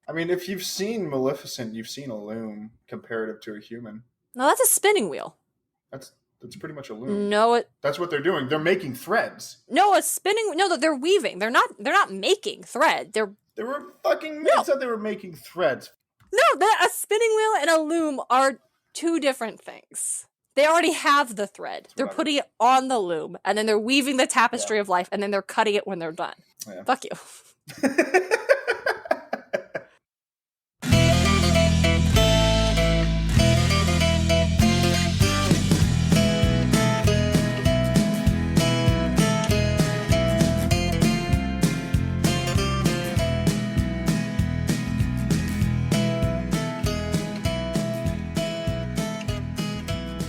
I mean, if you've seen Maleficent, you've seen a loom comparative to a human. No, that's a spinning wheel. That's pretty much a loom. No, that's what they're doing. They're making threads. No, a spinning. No, they're weaving. They're not making thread. They were fucking. No. Said they were making threads. No, a spinning wheel and a loom are two different things. They already have the thread. They're putting it on the loom, and then they're weaving the tapestry of life, and then they're cutting it when they're done. Yeah. Fuck you.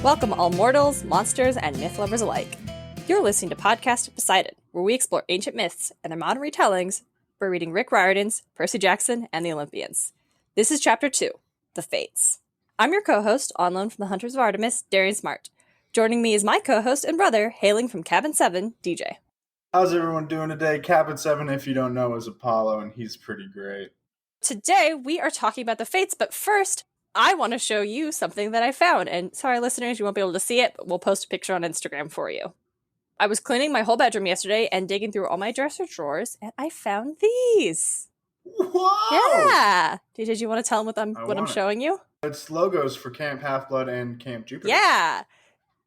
Welcome all mortals, monsters, and myth lovers alike. You're listening to Podcast of Poseidon, where we explore ancient myths and their modern retellings by reading Rick Riordan's Percy Jackson and the Olympians. This is Chapter 2, The Fates. I'm your co-host, on loan from the Hunters of Artemis, Darien Smartt. Joining me is my co-host and brother, hailing from Cabin 7, DJ. How's everyone doing today? Cabin 7, if you don't know, is Apollo, and he's pretty great. Today, we are talking about the Fates, but first, I want to show you something that I found, and sorry listeners, you won't be able to see it, but we'll post a picture on Instagram for you. I was cleaning my whole bedroom yesterday and digging through all my dresser drawers, and I found these. Whoa! Yeah! Did you want to tell them what I'm showing you? It's logos for Camp Half-Blood and Camp Jupiter. Yeah!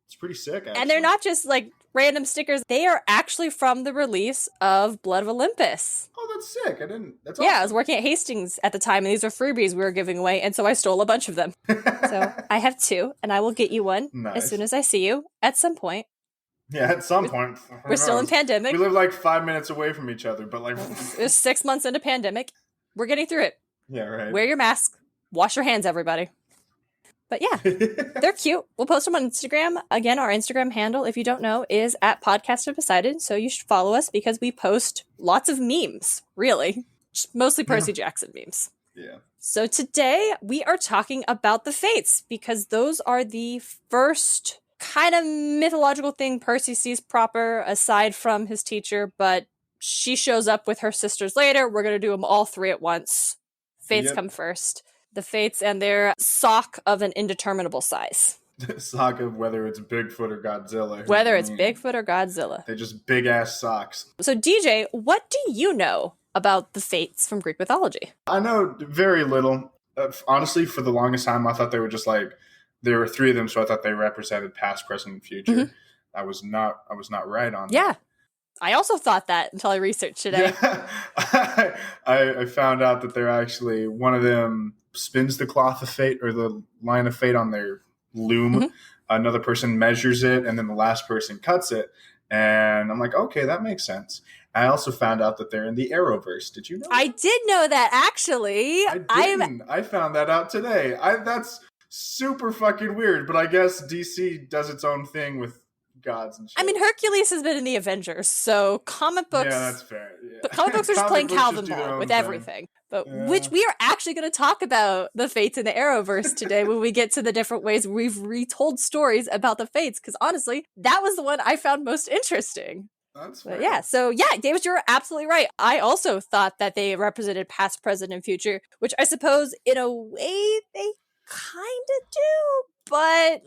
It's pretty sick, actually. And they're not just, random stickers. They are actually from the release of Blood of Olympus. Oh, that's sick. That's awesome. Yeah, I was working at Hastings at the time, and these are freebies we were giving away, and so I stole a bunch of them. So I have two, and I will get you one as soon as I see you at some point. Yeah, at some point. We're still in pandemic. We live 5 minutes away from each other, but It's 6 months into pandemic. We're getting through it. Yeah, right. Wear your mask. Wash your hands, everybody. But yeah, they're cute. We'll post them on Instagram. Again, our Instagram handle, if you don't know, is at Podcast of Poseidon. So you should follow us because we post lots of memes, really. Just mostly Percy Jackson memes. Yeah. So today we are talking about the Fates because those are the first kind of mythological thing Percy sees proper aside from his teacher, but she shows up with her sisters later. We're going to do them all three at once. Fates come first. The Fates and their sock of an indeterminable size. Sock of whether it's Bigfoot or Godzilla. Whether it's Bigfoot or Godzilla. They're just big-ass socks. So DJ, what do you know about the Fates from Greek mythology? I know very little. Honestly, for the longest time, I thought they were just there were three of them, so I thought they represented past, present, and future. Mm-hmm. I was not right on that. Yeah. I also thought that until I researched today. Yeah. I found out that they're actually, one of them spins the cloth of fate or the line of fate on their loom. Mm-hmm. Another person measures it, and then the last person cuts it. And I'm like, okay, that makes sense. I also found out that they're in the Arrowverse. Did you know that? I did know that, actually. I didn't. I found that out today. That's super fucking weird, but I guess DC does its own thing with gods and shit. I mean, Hercules has been in the Avengers, so comic books... Yeah, that's fair. Yeah. But comic books are just playing Calvin Ball with everything. But which we are actually going to talk about the Fates in the Arrowverse today when we get to the different ways we've retold stories about the Fates, because honestly, that was the one I found most interesting. That's fair. Yeah, so Davis, you're absolutely right. I also thought that they represented past, present, and future, which I suppose in a way they kind of do. But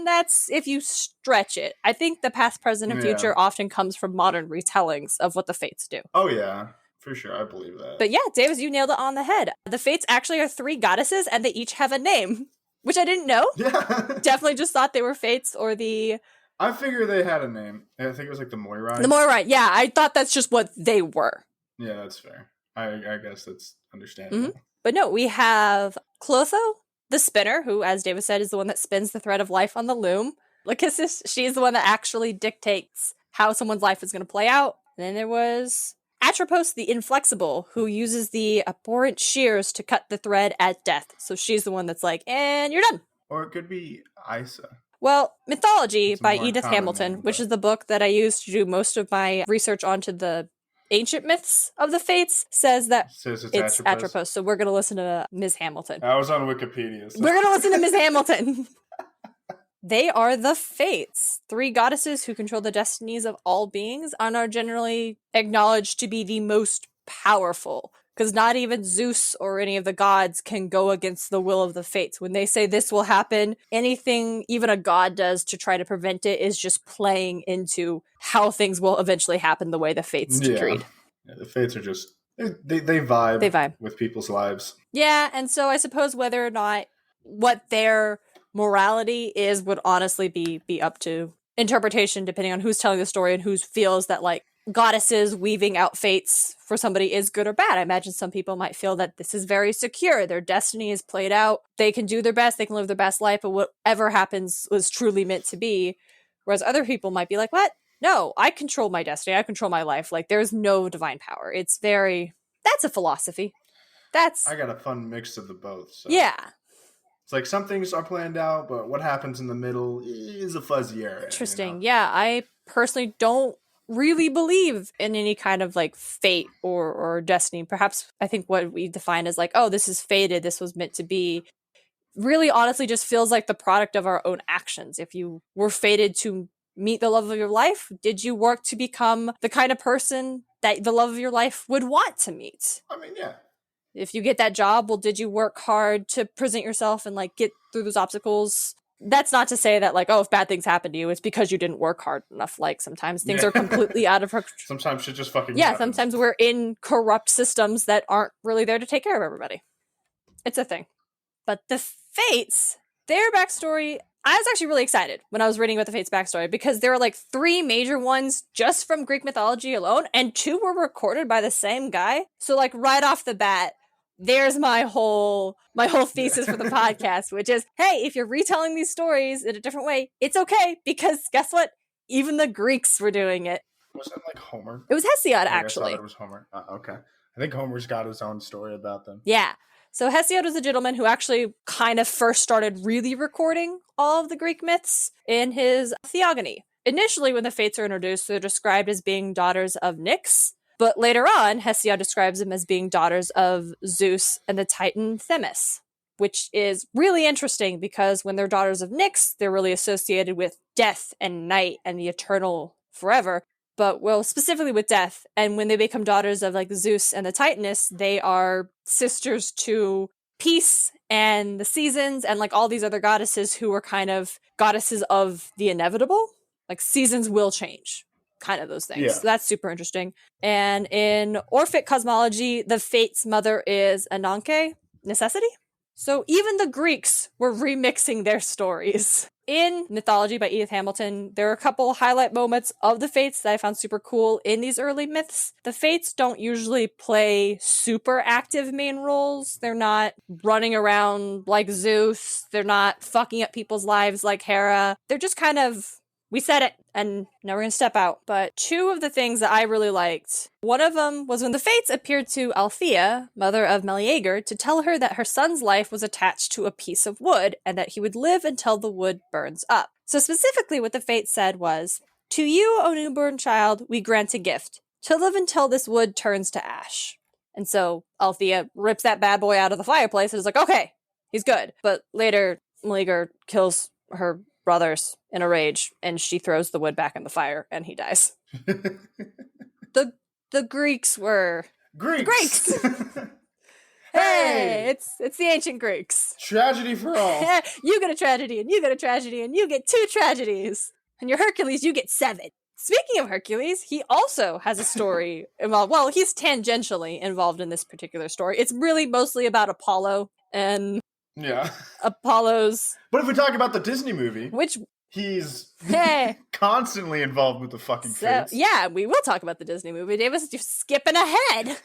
that's if you stretch it. I think the past, present, and future often comes from modern retellings of what the Fates do. Oh, yeah. For sure. I believe that. But yeah, Davis, you nailed it on the head. The Fates actually are three goddesses, and they each have a name, which I didn't know. Yeah. Definitely just thought they were Fates or the... I figured they had a name. I think it was the Moirai. The Moirai, yeah. I thought that's just what they were. Yeah, that's fair. I guess that's understandable. Mm-hmm. But no, we have Clotho, the spinner, who, as Davis said, is the one that spins the thread of life on the loom. Lachesis, she's the one that actually dictates how someone's life is going to play out. And then there was Atropos, the inflexible, who uses the abhorrent shears to cut the thread at death. So she's the one that's like, and you're done. Or it could be Isa. Well, Mythology by Edith Hamilton, which is the book that I used to do most of my research onto the ancient myths of the Fates, says it's Atropos. So we're going to listen to Ms. Hamilton. I was on Wikipedia. So. We're going to listen to Ms. Hamilton. They are the Fates, three goddesses who control the destinies of all beings and are generally acknowledged to be the most powerful Because not even Zeus or any of the gods can go against the will of the fates. When they say this will happen, anything even a god does to try to prevent it is just playing into how things will eventually happen the way the fates decreed. Yeah, the fates are just, they vibe. They vibe with people's lives. Yeah, and so I suppose whether or not what their morality is would honestly be up to interpretation, depending on who's telling the story and who feels that, like, goddesses weaving out fates for somebody is good or bad. I imagine some people might feel that this is very secure. Their destiny is played out. They can do their best. They can live their best life, but whatever happens was truly meant to be. Whereas other people might be like, what? No, I control my destiny. I control my life. Like, there's no divine power. It's very... That's a philosophy. I got a fun mix of the both. So. Yeah. It's like some things are planned out, but what happens in the middle is a fuzzy area. Interesting. Yeah, I personally don't really believe in any kind of like fate or destiny. Perhaps I think what we define as like, oh, this is fated, this was meant to be, really honestly just feels like the product of our own actions. If you were fated to meet the love of your life, did you work to become the kind of person that the love of your life would want to meet? I mean, yeah. If you get that job, well, did you work hard to present yourself and like get through those obstacles? That's not to say that like, oh, if bad things happen to you, it's because you didn't work hard enough. Like sometimes things are completely out of her. Sometimes shit just fucking Yeah, happens. sometimes we're in corrupt systems that aren't really there to take care of everybody. It's a thing. But the Fates, their backstory, I was actually really excited when I was reading about the Fates backstory because there are like 3 major ones just from Greek mythology alone, and 2 were recorded by the same guy. So like right off the bat, there's my whole thesis for the podcast, which is, hey, if you're retelling these stories in a different way, it's okay, because guess what? Even the Greeks were doing it. Was it like Homer? It was Hesiod, actually. I thought it was Homer. Okay. I think Homer's got his own story about them. Yeah. So Hesiod was a gentleman who actually kind of first started really recording all of the Greek myths in his Theogony. Initially, when the Fates are introduced, they're described as being daughters of Nyx, but later on, Hesiod describes them as being daughters of Zeus and the Titan Themis, which is really interesting because when they're daughters of Nyx, they're really associated with death and night and the eternal forever. But, well, specifically with death. And when they become daughters of, like, Zeus and the Titaness, they are sisters to peace and the seasons and, like, all these other goddesses who are kind of goddesses of the inevitable. Like, seasons will change. Kind of those things. Yeah. So that's super interesting. And in Orphic cosmology, the Fates' mother is Ananke, necessity. So even the Greeks were remixing their stories. In Mythology by Edith Hamilton, there are a couple highlight moments of the Fates that I found super cool in these early myths. The Fates don't usually play super active main roles. They're not running around like Zeus. They're not fucking up people's lives like Hera. They're just kind of... We said it, and now we're going to step out. But 2 of the things that I really liked, one of them was when the Fates appeared to Althea, mother of Meleager, to tell her that her son's life was attached to a piece of wood, and that he would live until the wood burns up. So specifically what the Fates said was, "To you, O newborn child, we grant a gift, to live until this wood turns to ash." And so Althea rips that bad boy out of the fireplace and is like, okay, he's good. But later, Meleager kills her brothers in a rage, and she throws the wood back in the fire, and he dies. The Greeks were Greeks. The Greeks. Hey, it's the ancient Greeks. Tragedy for all. You get a tragedy, and you get a tragedy, and you get 2 tragedies. And your Hercules, you get 7. Speaking of Hercules, he also has a story involved. Well, he's tangentially involved in this particular story. It's really mostly about Apollo and Apollo's. But if we talk about the Disney movie, which he's constantly involved with the fucking Fates. Yeah, we will talk about the Disney movie. Davis, you're skipping ahead.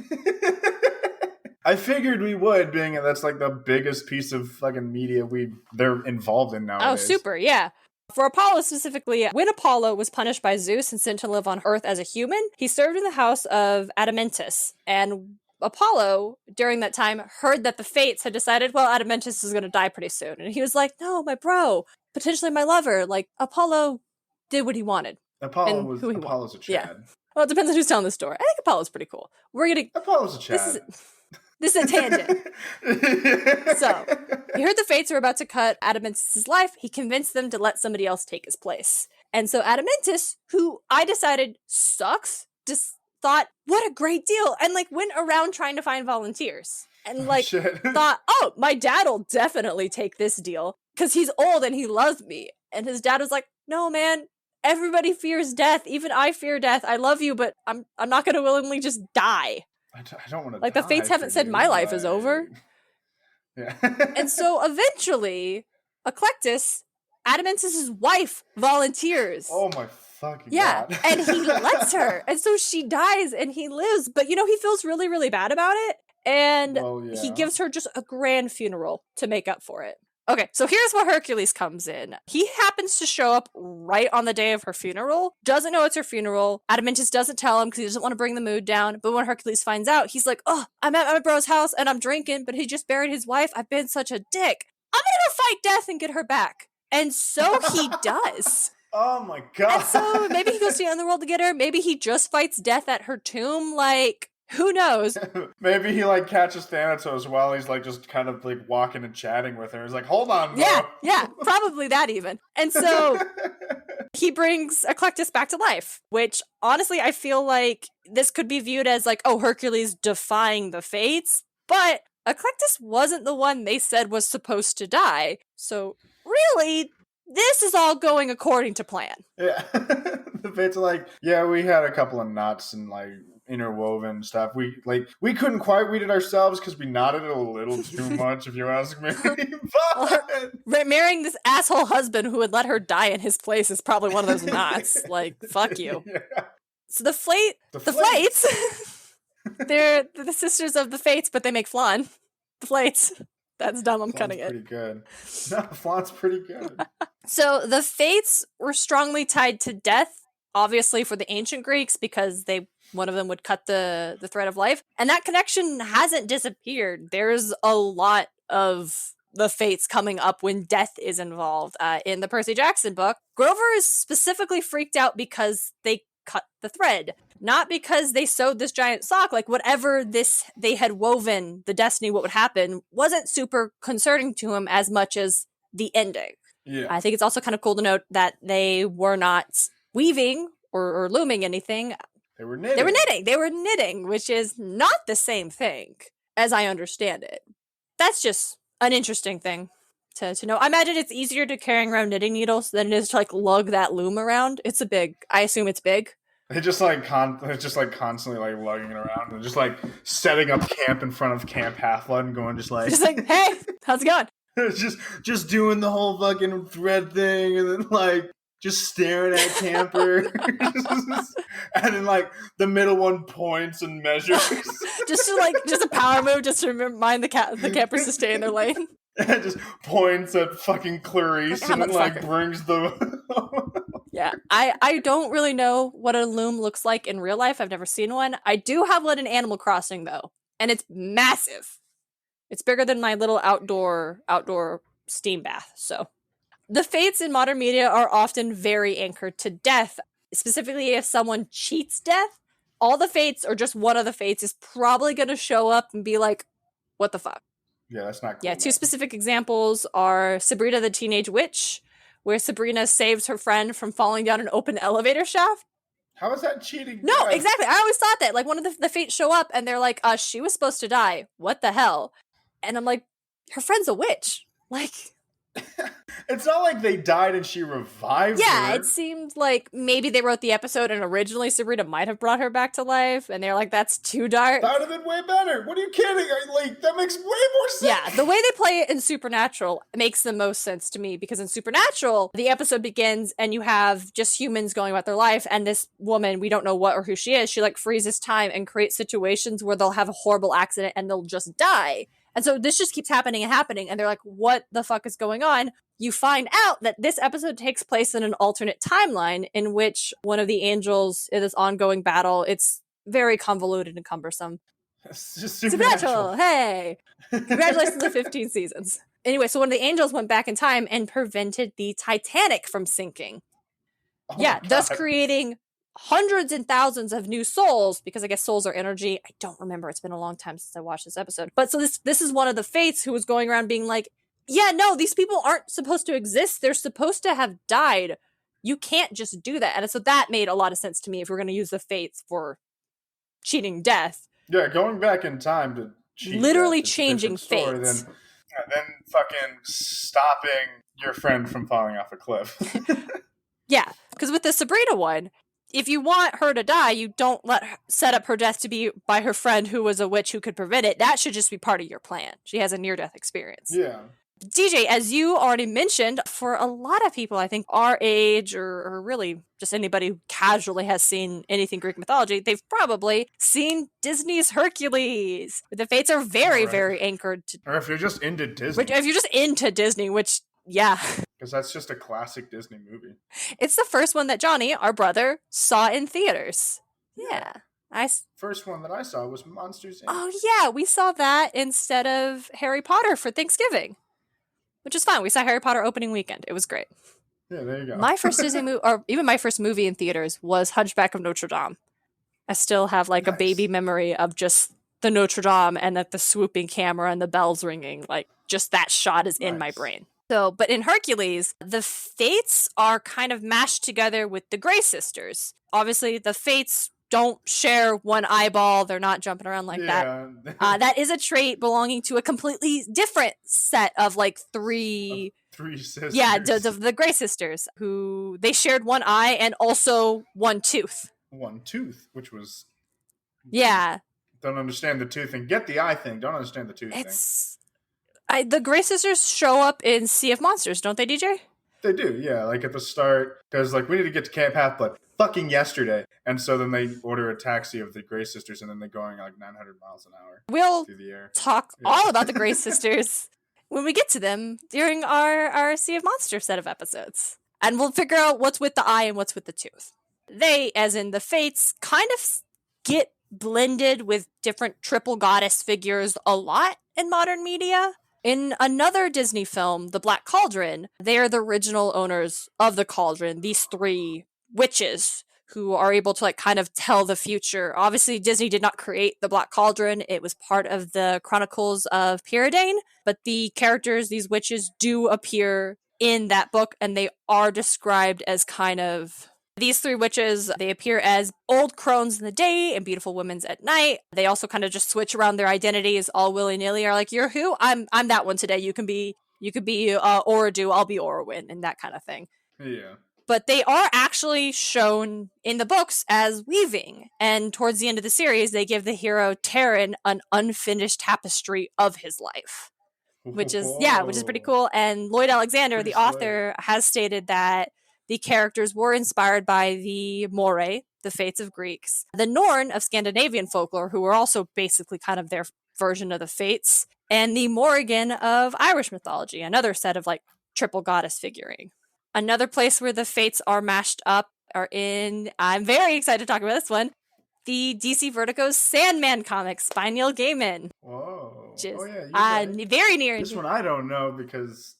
I figured we would, being that's like the biggest piece of fucking media they're involved in nowadays. Oh, super, yeah. For Apollo specifically, when Apollo was punished by Zeus and sent to live on Earth as a human, he served in the house of Adamentus. And Apollo, during that time, heard that the Fates had decided, well, Adamentus is going to die pretty soon. And he was like, no, my bro, potentially my lover. Like, Apollo did what he wanted. Apollo's a Chad. Yeah. Well, it depends on who's telling the story. I think Apollo's pretty cool. Apollo's a Chad. This is a tangent. So, he heard the Fates were about to cut Adamentus' life. He convinced them to let somebody else take his place. And so Adamentus, who I decided sucks, just thought, what a great deal, and like went around trying to find volunteers. And like Shit. thought, oh, my dad will definitely take this deal because he's old and he loves me. And his dad was like, no, man, everybody fears death. Even I fear death. I love you, but I'm not going to willingly just die. I don't want to like the fates haven't said my life is over. Yeah. And so eventually, Eclectus, Adamantus's wife, volunteers. Oh my fucking God. God. And he lets her. And so she dies and he lives. But, he feels really, really bad about it. And he gives her just a grand funeral to make up for it. Okay, so here's where Hercules comes in. He happens to show up right on the day of her funeral, doesn't know it's her funeral. Adamantus doesn't tell him because he doesn't want to bring the mood down. But when Hercules finds out, he's like, oh, I'm at my bro's house and I'm drinking, but he just buried his wife. I've been such a dick. I'm gonna go fight death and get her back. And so he does. Oh my God. And so maybe he goes to the underworld to get her. Maybe he just fights death at her tomb. Like, who knows? Maybe he like catches Thanatos while he's like just kind of like walking and chatting with her. He's like, hold on, bro. Yeah, probably that even. And so he brings Eclectus back to life, which honestly I feel like this could be viewed as like, oh, Hercules defying the fates, but Eclectus wasn't the one they said was supposed to die. So really, this is all going according to plan. Yeah. The fates are like, yeah, we had a couple of knots and like interwoven stuff. We couldn't quite read it ourselves because we knotted it a little too much, if you ask me. But marrying this asshole husband who would let her die in his place is probably one of those knots. Like, fuck you. Yeah. So the Flates, they're the sisters of the Fates, but they make flan. The Flates. That's dumb. I'm cutting it. Pretty good. No, flan's pretty good. So the Fates were strongly tied to death, obviously for the ancient Greeks, because one of them would cut the thread of life. And that connection hasn't disappeared. There's a lot of the Fates coming up when death is involved. In the Percy Jackson book, Grover is specifically freaked out because they cut the thread. Not because they sewed this giant sock. Like, whatever they had woven, the destiny, what would happen, wasn't super concerning to him as much as the ending. Yeah. I think it's also kind of cool to note that they were not weaving or looming anything. They were knitting. They were knitting, which is not the same thing, as I understand it. That's just an interesting thing to know. I imagine it's easier to carrying around knitting needles than it is to like lug that loom around. I assume it's big. They just like constantly like lugging it around and just like setting up camp in front of Camp Half-Blood and going just like, hey, how's it going? just doing the whole fucking thread thing and then like just staring at Camper. And then like the middle one points and measures. just a power move just to remind the campers to stay in their lane. And just points at fucking Clarice and then like brings the Yeah, I don't really know what a loom looks like in real life. I've never seen one. I do have one in Animal Crossing though, and it's massive. It's bigger than my little outdoor steam bath. So the fates in modern media are often very anchored to death. Specifically, if someone cheats death, all the fates or just one of the fates is probably going to show up and be like, what the fuck? Yeah, that's not cool. Yeah, two specific examples are Sabrina the Teenage Witch, where Sabrina saves her friend from falling down an open elevator shaft. How is that cheating? No, exactly. I always thought that. Like, one of the fates show up and they're like, she was supposed to die. What the hell? And I'm like, her friend's a witch. Like... It's not like they died and she revived her. Yeah, it seemed like maybe they wrote the episode and originally Sabrina might have brought her back to life, and they're like, that's too dark. That would have been way better. What are you kidding? That makes way more sense. Yeah, the way they play it in Supernatural makes the most sense to me, because in Supernatural, the episode begins and you have just humans going about their life, and this woman, we don't know what or who she is, she like freezes time and creates situations where they'll have a horrible accident and they'll just die. And so this just keeps happening and happening, and they're like, what the fuck is going on? You find out that this episode takes place in an alternate timeline in which one of the angels in this ongoing battle, it's very convoluted and cumbersome. It's just Supernatural. Hey! Congratulations on 15 seasons. Anyway, so one of the angels went back in time and prevented the Titanic from sinking. Oh yeah, thus creating hundreds and thousands of new souls, because I guess souls are energy. I don't remember. It's been a long time since I watched this episode. But so this is one of the fates who was going around being like, yeah, no, these people aren't supposed to exist. They're supposed to have died. You can't just do that. And so that made a lot of sense to me if we're going to use the fates for cheating death. Yeah, going back in time to cheat Literally death is changing a different story fates. than fucking stopping your friend from falling off a cliff. Yeah, because with the Sabrina one, if you want her to die, you don't set up her death to be by her friend who was a witch who could prevent it. That should just be part of your plan. She has a near-death experience. Yeah. DJ, as you already mentioned, for a lot of people, I think our age or really just anybody who casually has seen anything Greek mythology, they've probably seen Disney's Hercules. The fates are very, very anchored to... Or if you're just into Disney. If you're just into Disney, which, yeah. Because that's just a classic Disney movie. It's the first one that Johnny, our brother, saw in theaters. Yeah. First one that I saw was Monsters, Inc. Oh, yeah. We saw that instead of Harry Potter for Thanksgiving. Which is fine. We saw Harry Potter opening weekend. It was great. Yeah, there you go. My first Disney movie, or even my first movie in theaters, was Hunchback of Notre Dame. I still have like a baby memory of just the Notre Dame and that the swooping camera and the bells ringing. Like just that shot is in my brain. So, but in Hercules, the fates are kind of mashed together with the Grey sisters. Obviously, the fates don't share one eyeball. They're not jumping around like that. That is a trait belonging to a completely different set of like three sisters. Yeah, the Grey sisters, who they shared one eye and also one tooth. One tooth, which was... Yeah. Don't understand the tooth and get the eye thing. Don't understand the tooth thing. The Grey sisters show up in Sea of Monsters, don't they, DJ? They do, yeah. Like at the start, because like we need to get to Camp Half-Blood fucking yesterday, and so then they order a taxi of the Grey sisters, and then they're going like 900 miles an hour. We'll talk all about the Grey sisters when we get to them during our Sea of Monsters set of episodes, and we'll figure out what's with the eye and what's with the tooth. They, as in the fates, kind of get blended with different triple goddess figures a lot in modern media. In another Disney film, The Black Cauldron, they are the original owners of the cauldron, these three witches who are able to like kind of tell the future. Obviously, Disney did not create The Black Cauldron. It was part of the Chronicles of Prydain, but the characters, these witches, do appear in that book, and they are described as kind of... These three witches, they appear as old crones in the day and beautiful women at night. They also kind of just switch around their identities all willy-nilly. Are like, you're who? I'm that one today. You could be Oridu, I'll be Orwin, and that kind of thing. Yeah. But they are actually shown in the books as weaving. And towards the end of the series, they give the hero Taran an unfinished tapestry of his life. Which is pretty cool. And Lloyd Alexander, the author, has stated that the characters were inspired by the Moirae, the fates of Greeks, the Norn of Scandinavian folklore, who were also basically kind of their version of the fates, and the Morrigan of Irish mythology, another set of like triple goddess figuring. Another place where the fates are mashed up are in, I'm very excited to talk about this one, the DC Vertigo's Sandman comics by Neil Gaiman. Whoa. Which is very near. This one I don't know because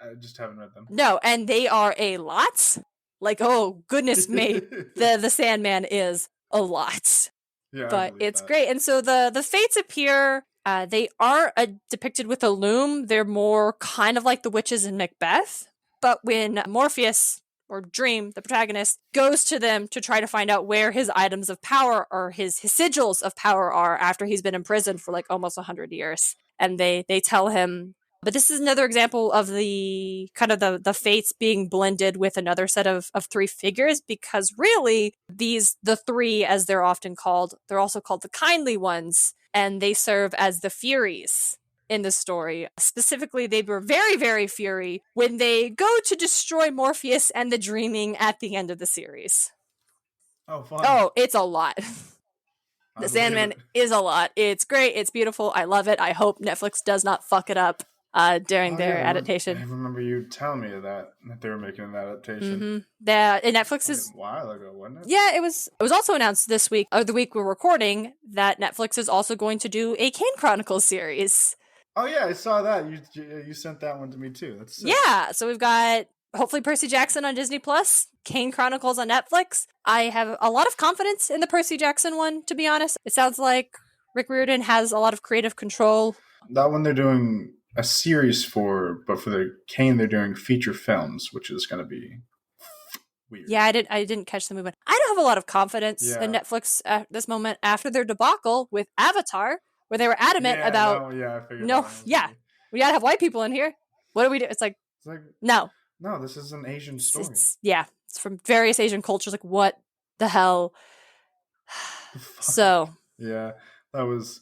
I just haven't read them. No, and they are a lot. Like, oh, goodness me, the Sandman is a lot. Yeah, but it's great. And so the fates appear, they aren't depicted with a loom. They're more kind of like the witches in Macbeth. But when Morpheus, or Dream, the protagonist, goes to them to try to find out where his items of power or his sigils of power are after he's been imprisoned for like almost 100 years. And they tell him... But this is another example of the kind of the fates being blended with another set of three figures, because really the three, as they're often called, they're also called the kindly ones, and they serve as the Furies in the story. Specifically, they were very, very Fury when they go to destroy Morpheus and the Dreaming at the end of the series. Oh, fun. Oh, it's a lot. The Sandman is a lot. It's great. It's beautiful. I love it. I hope Netflix does not fuck it up during their adaptation. I remember you telling me that they were making an adaptation. Mm-hmm. Netflix is a while ago, wasn't it? Yeah, it was. It was also announced this week, or the week we're recording, that Netflix is also going to do a Kane Chronicles series. Oh yeah, I saw that. You sent that one to me too. That's sick. Yeah. So we've got hopefully Percy Jackson on Disney Plus, Kane Chronicles on Netflix. I have a lot of confidence in the Percy Jackson one, to be honest. It sounds like Rick Riordan has a lot of creative control. That one they're doing a series for, but for the Kane they're doing feature films, which is going to be weird. Yeah, I didn't catch the movement. I don't have a lot of confidence in Netflix at this moment after their debacle with Avatar, where they were adamant about I figured that one was me. we gotta have white people in here. What do we do? It's like no, this is an Asian story. It's from various Asian cultures. Like, what the hell? So yeah, that was.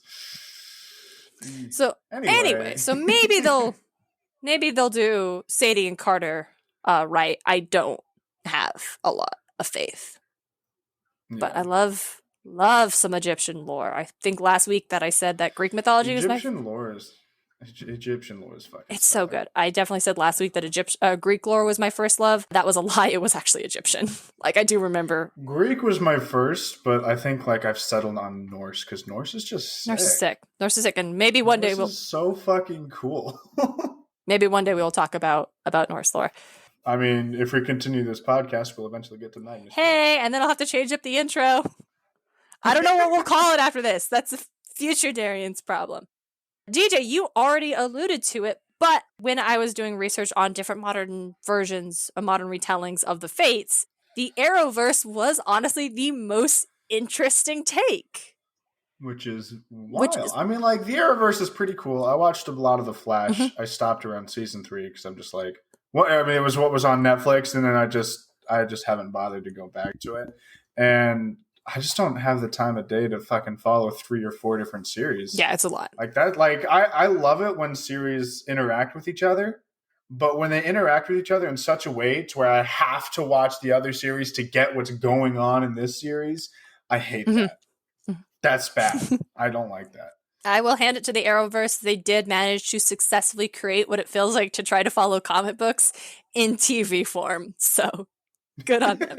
So anyway, so maybe they'll do Sadie and Carter right. I don't have a lot of faith, but I love some Egyptian lore. I think last week that I said that Greek mythology was Egyptian lore is fucking. It's so good. I definitely said last week that Greek lore was my first love. That was a lie. It was actually Egyptian. Like, I do remember. Greek was my first, but I think like I've settled on Norse because Norse is just sick. Norse is sick, and maybe one day we'll. Is so fucking cool. Maybe one day we will talk about Norse lore. I mean, if we continue this podcast, we'll eventually get to Magnus. Hey, and then I'll have to change up the intro. I don't know what we'll call it after this. That's a future Darien's problem. DJ, you already alluded to it, but when I was doing research on different modern versions, modern retellings of the Fates, the Arrowverse was honestly the most interesting take. Which is wild. I mean, like, the Arrowverse is pretty cool. I watched a lot of The Flash. Mm-hmm. I stopped around season 3 because I'm just like, it was what was on Netflix, and then I just haven't bothered to go back to it. And I just don't have the time of day to fucking follow 3 or 4 different series. Yeah, it's a lot. Like that, like I love it when series interact with each other, but when they interact with each other in such a way to where I have to watch the other series to get what's going on in this series, I hate that. That's bad. I don't like that. I will hand it to the Arrowverse. They did manage to successfully create what it feels like to try to follow comic books in TV form. So good on them.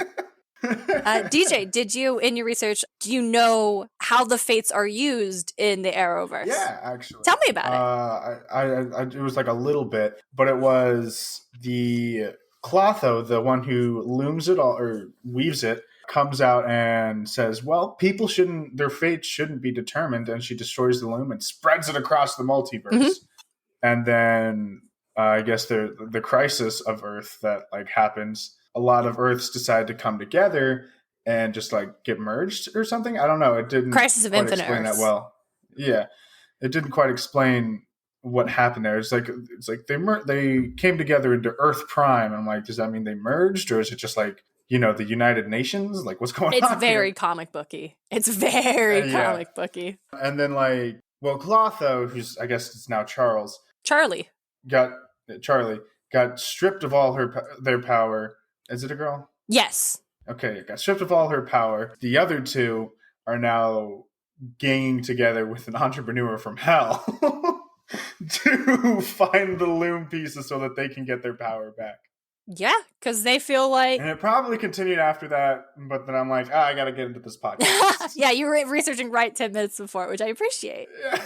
DJ, did you, in your research, do you know how the Fates are used in the Arrowverse? Yeah, actually. Tell me about it. It was like a little bit, but it was the Clotho, the one who looms it all or weaves it, comes out and says, well, their fate shouldn't be determined, and she destroys the loom and spreads it across the multiverse. Mm-hmm. And then I guess the crisis of Earth that like happens, a lot of Earths decide to come together and just like get merged or something. I don't know. It didn't Crisis of Infinite explain Earths. That well. Yeah, it didn't quite explain what happened there. It's like they came together into Earth Prime. I'm like, does that mean they merged, or is it just like, the United Nations? Like, what's going on? It's very comic booky. It's very comic booky. And then like, well, Clotho, who's I guess it's now Charlie got stripped of all their power. Is it a girl? Yes. Okay, got stripped of all her power. The other two are now ganging together with an entrepreneur from hell to find the loom pieces so that they can get their power back. Yeah, because they feel like... And it probably continued after that, but then I'm like, I gotta get into this podcast. Yeah, you were researching right 10 minutes before, which I appreciate. Yeah.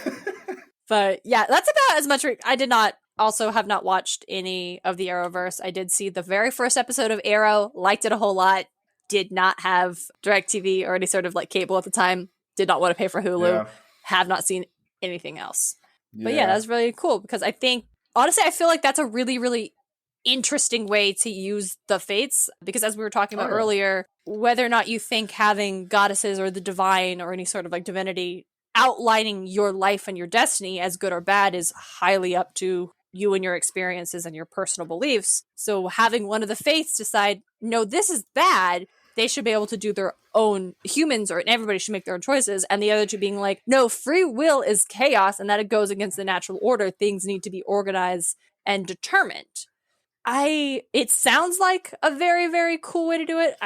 But yeah, that's about as much... I have not watched any of the Arrowverse. I did see the very first episode of Arrow, liked it a whole lot, did not have DirecTV or any sort of like cable at the time, did not want to pay for Hulu, have not seen anything else. Yeah. But yeah, that's really cool because I think, honestly, I feel like that's a really, really interesting way to use the Fates, because as we were talking about earlier, whether or not you think having goddesses or the divine or any sort of like divinity outlining your life and your destiny as good or bad is highly up to you and your experiences and your personal beliefs. So having one of the Fates decide, no, this is bad, they should be able to do their own, humans or everybody should make their own choices, and the other two being like, no, free will is chaos and that it goes against the natural order, things need to be organized and determined. It sounds like a very, very cool way to do it.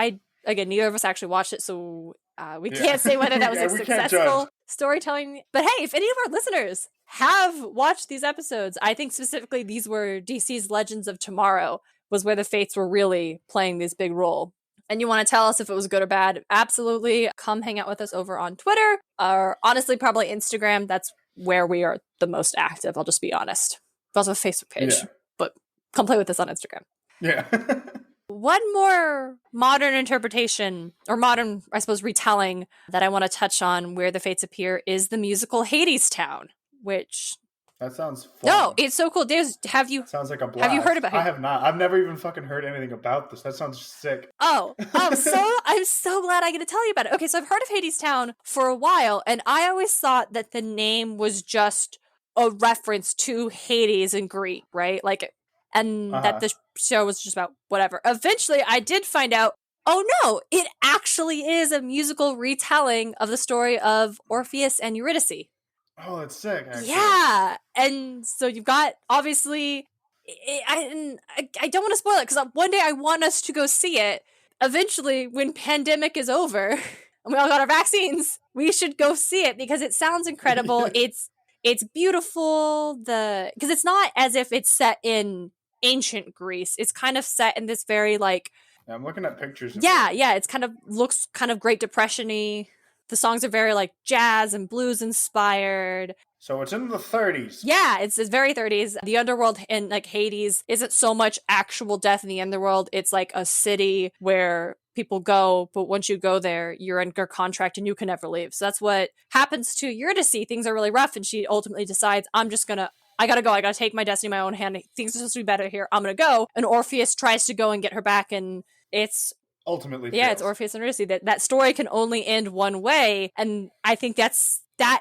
Again, neither of us actually watched it, so we can't say whether that was a successful storytelling. But hey, if any of our listeners have watched these episodes, I think specifically these were DC's Legends of Tomorrow, was where the Fates were really playing this big role. And you want to tell us if it was good or bad, absolutely. Come hang out with us over on Twitter, or honestly, probably Instagram. That's where we are the most active, I'll just be honest. We also have a Facebook page, but come play with us on Instagram. Yeah. One more modern interpretation, or modern, I suppose, retelling that I want to touch on where the Fates appear is the musical Hadestown, which That sounds fun. No, it's so cool. Davis, sounds like a blast. Have you heard about it? I have not. I've never even fucking heard anything about this. That sounds sick. Oh, I'm so glad I get to tell you about it. Okay, so I've heard of Hadestown for a while, and I always thought that the name was just a reference to Hades in Greek, right? Like, and that the show was just about whatever. Eventually, I did find out, oh no, it actually is a musical retelling of the story of Orpheus and Eurydice. Oh, that's sick, actually. Yeah, and so you've got, obviously, I don't want to spoil it, because one day I want us to go see it. Eventually, when pandemic is over, and we all got our vaccines, we should go see it, because it sounds incredible. It's beautiful, because it's not as if it's set in ancient Greece. It's kind of set in this very, like... Yeah, I'm looking at pictures of it. Yeah, it's kind of, looks kind of Great Depression-y. The songs are very, like, jazz and blues inspired. So it's in the 30s. Yeah, it's very 30s. The underworld in, like, Hades isn't so much actual death in the underworld. It's like a city where people go, but once you go there, you're under contract and you can never leave. So that's what happens to Eurydice. Things are really rough, and she ultimately decides, I gotta go. I gotta take my destiny in my own hand. Things are supposed to be better here. I'm gonna go. And Orpheus tries to go and get her back, and it's... ultimately fails. It's Orpheus and Eurydice. That story can only end one way, and I think that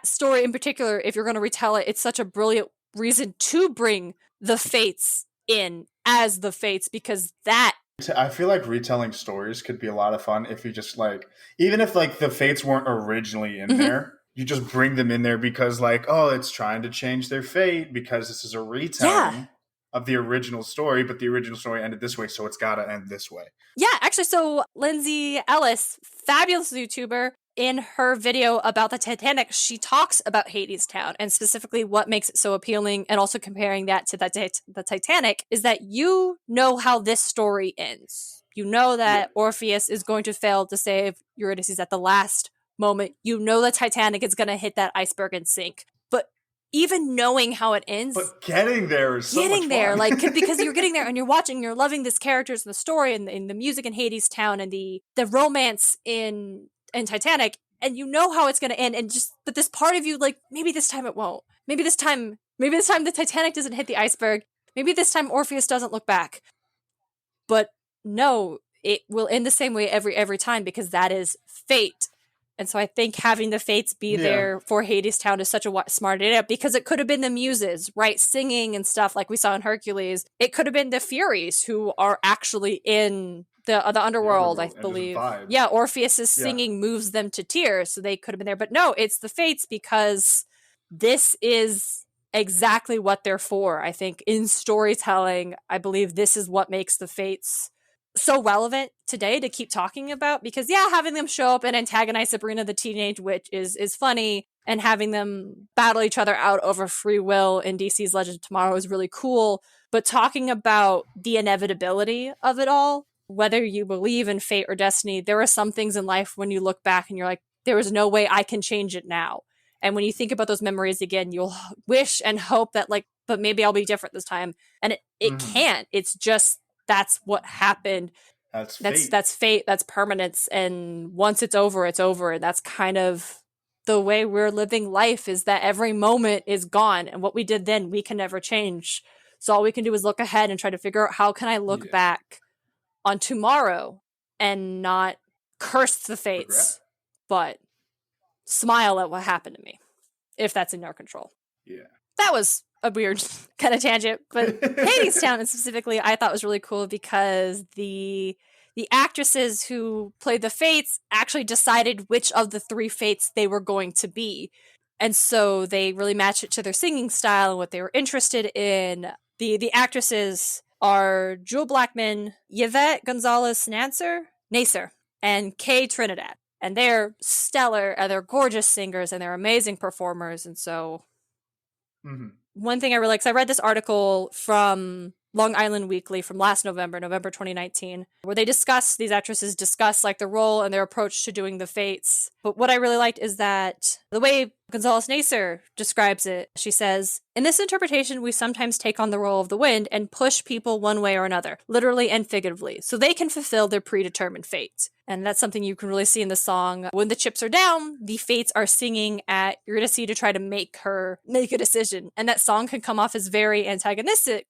story in particular, if you're going to retell it, it's such a brilliant reason to bring the Fates in as the Fates, because that... I feel like retelling stories could be a lot of fun if you just, like, even if, like, the Fates weren't originally in there, you just bring them in there because, like, oh, it's trying to change their fate because this is a retelling of the original story, but the original story ended this way, so it's gotta end this way. Yeah, actually, so Lindsay Ellis, fabulous YouTuber, in her video about the Titanic, she talks about Hadestown, and specifically what makes it so appealing, and also comparing that to the Titanic, is that you know how this story ends. You know that Orpheus is going to fail to save Eurydice at the last moment. You know the Titanic is going to hit that iceberg and sink. Even knowing how it ends, but getting there is so much fun. Like, because you're getting there and you're watching, you're loving this characters and the story and the music in Hadestown and the romance in Titanic, and you know how it's going to end, but this part of you, like, maybe this time it won't. Maybe this time the Titanic doesn't hit the iceberg. Maybe this time Orpheus doesn't look back. But no, it will end the same way every time, because that is fate. And so I think having the Fates be there for Hadestown is such a smart idea, because it could have been the Muses, right? Singing and stuff like we saw in Hercules. It could have been the Furies, who are actually in the underworld, I believe. Yeah, Orpheus's singing moves them to tears, so they could have been there. But no, it's the Fates, because this is exactly what they're for. I think in storytelling, I believe this is what makes the Fates so relevant today to keep talking about, because having them show up and antagonize Sabrina the Teenage Witch is funny, and having them battle each other out over free will in DC's Legend of Tomorrow is really cool. But talking about the inevitability of it all, whether you believe in fate or destiny, there are some things in life when you look back and you're like, there is no way I can change it now. And when you think about those memories again, you'll wish and hope that, like, but maybe I'll be different this time. And it can't. It's just, that's what happened. That's fate. That's permanence. And once it's over, it's over. And that's kind of the way we're living life, is that every moment is gone. And what we did then, we can never change. So all we can do is look ahead and try to figure out, how can I look back on tomorrow and not curse the Fates, but smile at what happened to me, if that's in our control. Yeah. That was a weird kind of tangent, but Hadestown specifically I thought was really cool, because the actresses who played the Fates actually decided which of the three Fates they were going to be. And so they really matched it to their singing style and what they were interested in. The actresses are Jewel Blackman, Yvette Gonzalez-Nacer, and Kay Trinidad. And they're stellar, and they're gorgeous singers, and they're amazing performers. And so one thing I really like, because I read this article from Long Island Weekly from last November 2019, where these actresses discuss like the role and their approach to doing the fates. But what I really liked is that the way Gonzalez Nacer describes it, she says, "In this interpretation, we sometimes take on the role of the wind and push people one way or another, literally and figuratively, so they can fulfill their predetermined fate." And that's something you can really see in the song. When the chips are down, the fates are singing at Eurydice to try to make her make a decision. And that song can come off as very antagonistic,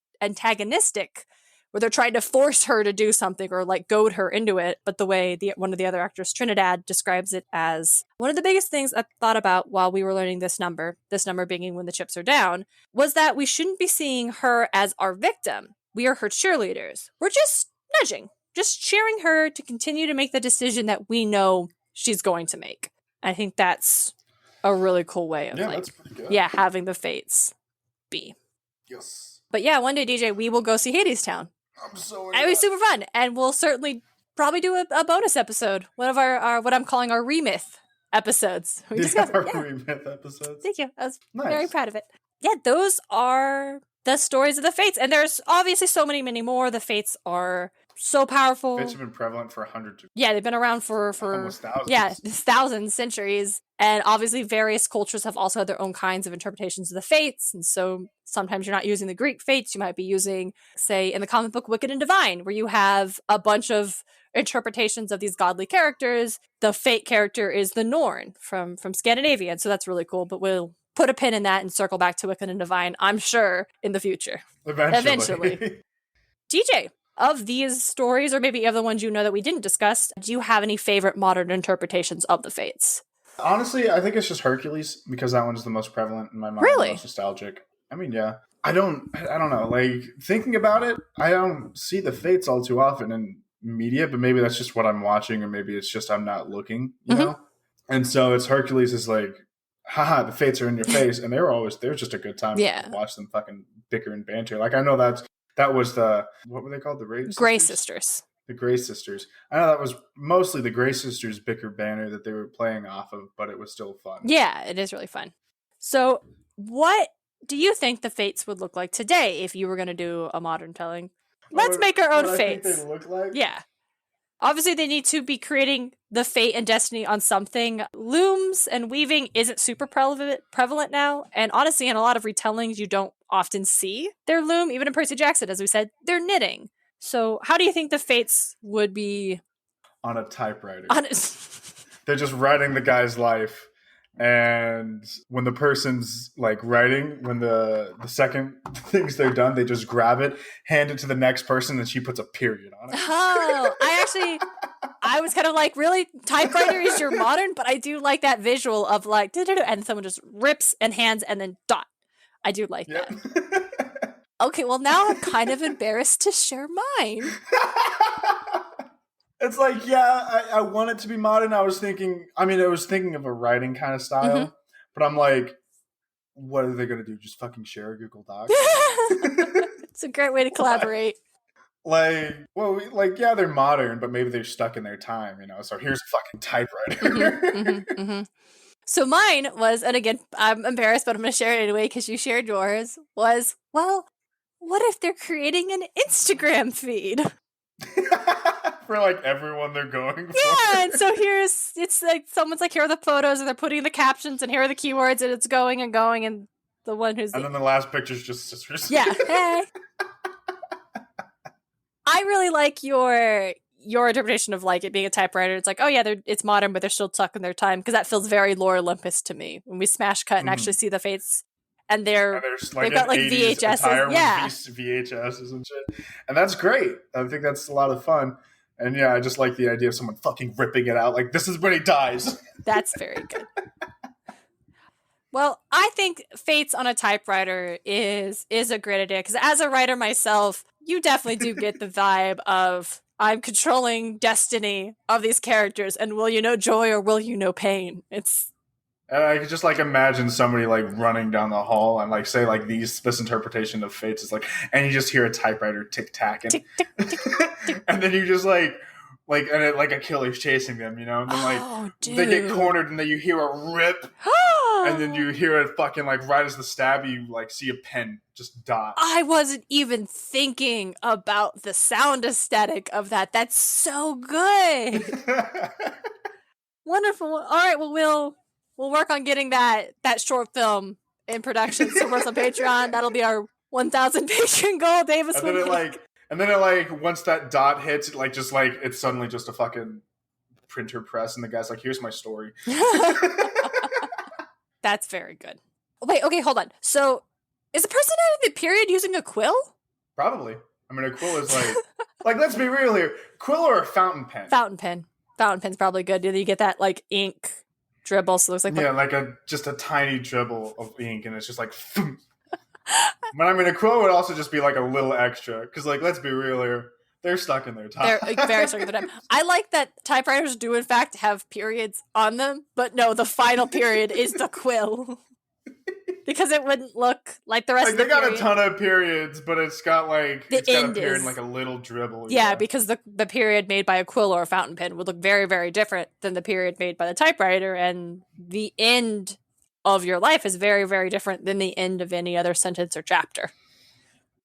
where they're trying to force her to do something or like goad her into it. But the way one of the other actors, Trinidad, describes it as one of the biggest things I thought about while we were learning this number being When the Chips Are Down, was that we shouldn't be seeing her as our victim. We are her cheerleaders. We're just nudging, just cheering her to continue to make the decision that we know she's going to make. I think that's a really cool way of that's pretty good. Having the fates be. Yes. But yeah, one day, DJ, we will go see Hadestown. I'm so It'll be super fun. And we'll certainly probably do a bonus episode. One of our what I'm calling our remyth episodes. Our remyth episodes. Thank you. I was very proud of it. Yeah, those are the stories of the fates. And there's obviously so many more. The fates are so powerful. Fates have been prevalent for hundreds of years. Yeah, they've been around for almost thousands. Yeah, thousands, centuries. And obviously various cultures have also had their own kinds of interpretations of the fates. And so sometimes you're not using the Greek fates. You might be using, say, in the comic book Wicked and Divine, where you have a bunch of interpretations of these godly characters. The fate character is the Norn from Scandinavia. And so that's really cool. But we'll put a pin in that and circle back to Wicked and Divine, I'm sure, in the future. Eventually. DJ, of these stories, or maybe of the ones you know that we didn't discuss, do you have any favorite modern interpretations of the fates? Honestly, I think it's just Hercules, because that one's the most prevalent in my mind. Really? The most nostalgic. I mean, yeah. I don't know. Like, thinking about it, I don't see the fates all too often in media, but maybe that's just what I'm watching, or maybe it's just I'm not looking, you know? And so it's Hercules is like, haha, the fates are in your face. And they're just a good time to watch them fucking bicker and banter. Like, I know that was what were they called? The Grey Sisters. The Grey Sisters. I know that was mostly the Grey Sisters bicker banner that they were playing off of, but it was still fun. Yeah, it is really fun. So what do you think the fates would look like today if you were going to do a modern telling? Let's make our own fates. I think they look like? Yeah. Obviously, they need to be creating the fate and destiny on something. Looms and weaving isn't super prevalent now. And honestly, in a lot of retellings, you don't often see their loom. Even in Percy Jackson, as we said, they're knitting. So how do you think the fates would be? On a typewriter. They're just writing the guy's life. And when the person's like writing, when the second things they're done, they just grab it, hand it to the next person, and she puts a period on it. Oh, I was kind of like, really? Typewriter is your modern? But I do like that visual of like, and someone just rips and hands and then dot. I do like that. Okay, well now I'm kind of embarrassed to share mine. It's like, I want it to be modern. I was thinking of a writing kind of style, but I'm like, what are they going to do? Just fucking share a Google Doc? It's a great way to collaborate. They're modern, but maybe they're stuck in their time, you know? So here's a fucking typewriter. So mine was, and again, I'm embarrassed, but I'm going to share it anyway because you shared yours, was, well, what if they're creating an Instagram feed? For like everyone they're going for. Yeah, and so it's like someone's like, here are the photos, and they're putting the captions, and here are the keywords, and it's going, and the one who's... And then the last picture's just sisters. Yeah, hey. I really like your interpretation of like it being a typewriter. It's like, oh yeah, it's modern, but they're still stuck in their time, because that feels very Lore Olympus to me. When we smash cut and actually see the fates, and they've got like VHSs, VHSs and shit, and that's great. I think that's a lot of fun. And yeah, I just like the idea of someone fucking ripping it out. Like, this is when he dies. That's very good. Well, I think fates on a typewriter is a great idea, because as a writer myself, you definitely do get the vibe of, I'm controlling destiny of these characters, and will you know joy or will you know pain? And I could just like imagine somebody like running down the hall and like say like this interpretation of fates is like, and you just hear a typewriter tick-tacking. Tick, tick, tick, tick. And then you just and it like a killer's chasing them, you know? And then they get cornered and then you hear a rip. And then you hear it fucking like right as the stab, you like see a pen just dot. I wasn't even thinking about the sound aesthetic of that. That's so good. Wonderful. All right, well we'll work on getting that short film in production. Support us on Patreon. That'll be our 1,000 Patreon goal, Davis. And then it like once that dot hits, it like just like it's suddenly just a fucking printer press, and the guy's like, "Here's my story." That's very good. Wait, okay, hold on. So, is the person having the period using a quill? Probably. I mean, a quill is like let's be real here. Quill or a fountain pen? Fountain pen. Fountain pen's probably good. You get that like ink dribble, so it looks like like just a tiny dribble of ink, and it's just like. But I mean, a quill would also just be like a little extra, because like let's be real here, they're stuck in their time. They're like, very stuck in their time. I like that typewriters do in fact have periods on them, but no, the final period is the quill. Because it wouldn't look like the rest of the period. They got a ton of periods, but it's got like the it's got end a period is like a little dribble. Yeah, because the period made by a quill or a fountain pen would look very, very different than the period made by the typewriter, and the end of your life is very, very different than the end of any other sentence or chapter.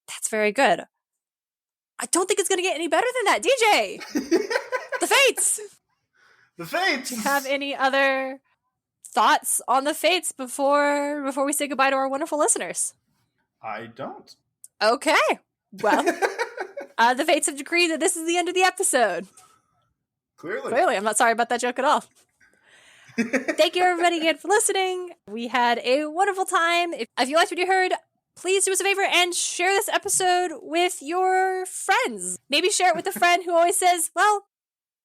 That's very good. I don't think it's going to get any better than that. DJ! The Fates! The Fates! Do you have any other thoughts on the Fates before we say goodbye to our wonderful listeners? I don't. Okay. Well, the Fates have decreed that this is the end of the episode. Clearly. I'm not sorry about that joke at all. Thank you, everybody, again for listening. We had a wonderful time. If you liked what you heard, please do us a favor and share this episode with your friends. Maybe share it with a friend who always says, well,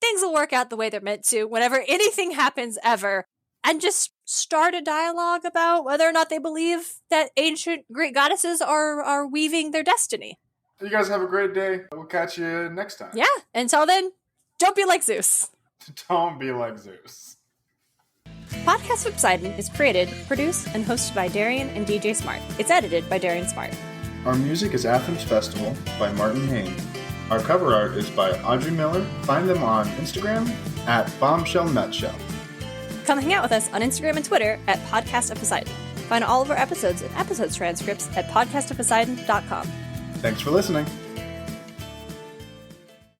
things will work out the way they're meant to whenever anything happens ever. And just start a dialogue about whether or not they believe that ancient Greek goddesses are weaving their destiny. You guys have a great day. We'll catch you next time. Yeah. Until then, don't be like Zeus. Don't be like Zeus. Podcast of Poseidon is created, produced, and hosted by Darien and DJ Smartt. It's edited by Darien Smartt. Our music is Athens Festival by Martin Hain. Our cover art is by Audrey Miller. Find them on Instagram at Bombshell Nutshell. Come hang out with us on Instagram and Twitter at Podcast of Poseidon. Find all of our episodes and episodes transcripts at podcastofposeidon.com. Thanks for listening.